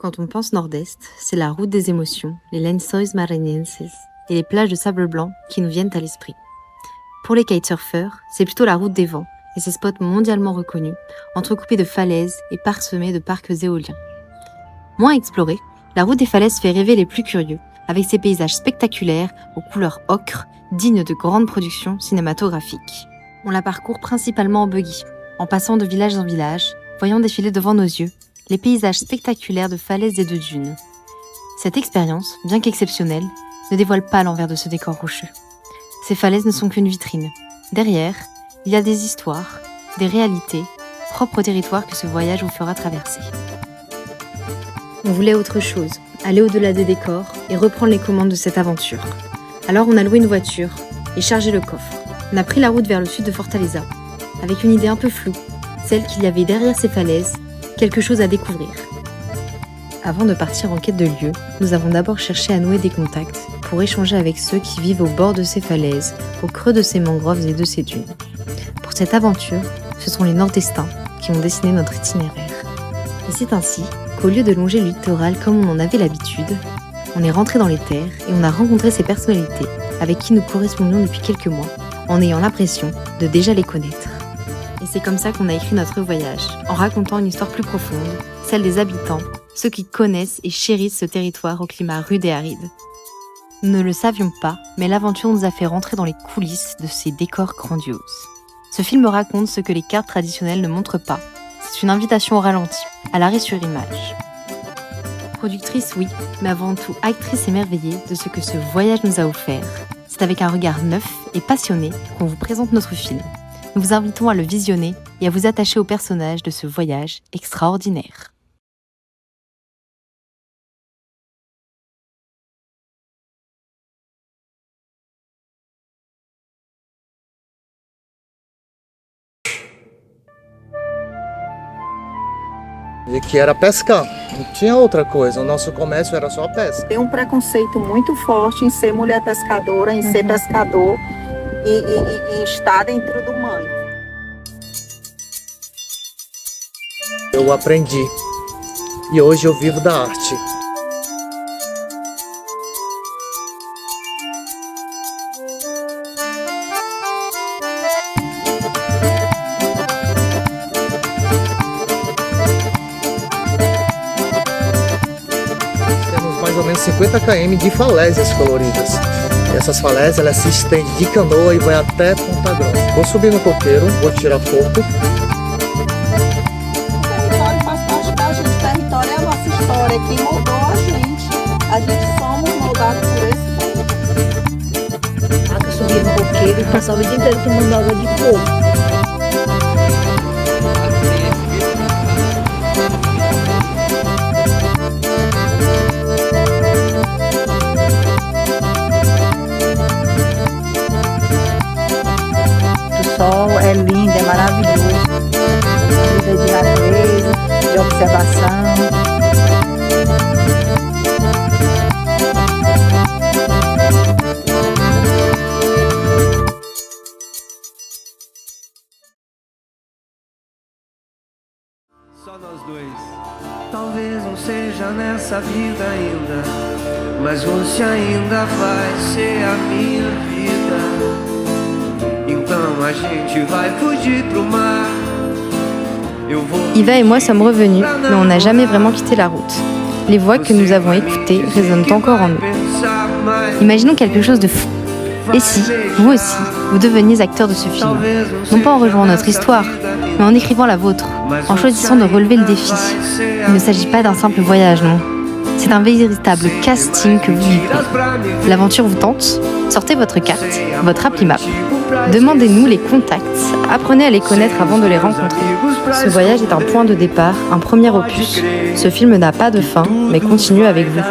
Quand on pense nord-est, c'est la route des émotions, les lençóis maranhenses et les plages de sable blanc qui nous viennent à l'esprit. Pour les kitesurfers, c'est plutôt la route des vents et ses spots mondialement reconnus, entrecoupés de falaises et parsemés de parcs éoliens. Moins explorée, la route des falaises fait rêver les plus curieux, avec ses paysages spectaculaires aux couleurs ocre, dignes de grandes productions cinématographiques. On la parcourt principalement en buggy, en passant de village en village, voyant défiler devant nos yeux les paysages spectaculaires de falaises et de dunes. Cette expérience, bien qu'exceptionnelle, ne dévoile pas l'envers de ce décor rocheux. Ces falaises ne sont qu'une vitrine. Derrière, il y a des histoires, des réalités, propres au territoire que ce voyage vous fera traverser. On voulait autre chose, aller au-delà des décors et reprendre les commandes de cette aventure. Alors on a loué une voiture et chargé le coffre. On a pris la route vers le sud de Fortaleza, avec une idée un peu floue, celle qu'il y avait derrière ces falaises, quelque chose à découvrir. Avant de partir en quête de lieux, nous avons d'abord cherché à nouer des contacts pour échanger avec ceux qui vivent au bord de ces falaises, au creux de ces mangroves et de ces dunes. Pour cette aventure, ce sont les nord-estiens qui ont dessiné notre itinéraire. Et c'est ainsi qu'au lieu de longer le littoral comme on en avait l'habitude, on est rentré dans les terres et on a rencontré ces personnalités avec qui nous correspondions depuis quelques mois, en ayant l'impression de déjà les connaître. Et c'est comme ça qu'on a écrit notre voyage, en racontant une histoire plus profonde, celle des habitants, ceux qui connaissent et chérissent ce territoire au climat rude et aride. Nous ne le savions pas, mais l'aventure nous a fait rentrer dans les coulisses de ces décors grandioses. Ce film raconte ce que les cartes traditionnelles ne montrent pas. C'est une invitation au ralenti, à l'arrêt sur image. Productrice, oui, mais avant tout actrice émerveillée de ce que ce voyage nous a offert. C'est avec un regard neuf et passionné qu'on vous présente notre film. Nous vous invitons à le visionner et à vous attacher aux personnages de ce voyage extraordinaire. E que era pescar, não tinha outra coisa, o nosso comércio era só pesca. Tem preconceito muito forte em ser mulher pescadora, em ser pescador e estar dentro do mangue. Eu aprendi e hoje eu vivo da arte. Mais ou menos 50 km de falésias coloridas. E essas falésias elas se estendem de canoa e vai até Ponta Grossa. Vou subir no coqueiro, vou tirar foto. O território faz parte da gente, o território é a nossa história, que moldou a gente. A gente somos moldados por esse tempo. Eu subia no coqueiro e passava o dia inteiro tomando água de coco. O sol é lindo, é maravilhoso. Vida de natureza, de observação. Só nós dois. Talvez não seja nessa vida ainda, mas você ainda vai ser a minha vida. Então a gente vai fugir pro mar. Yva et moi sommes revenus, mais on n'a jamais vraiment quitté la route. Les voix que nous avons écoutées résonnent encore en nous. Imaginons quelque chose de fou. Et si, vous aussi, vous deveniez acteur de ce film? Non pas en rejoignant notre histoire, mais en écrivant la vôtre, en choisissant de relever le défi. Il ne s'agit pas d'un simple voyage, non. C'est un véritable casting que vous vivez. L'aventure vous tente? Sortez votre carte, votre appli map. Demandez-nous les contacts, apprenez à les connaître avant de les rencontrer. Ce voyage est un point de départ, un premier opus. Ce film n'a pas de fin, mais continue avec vous.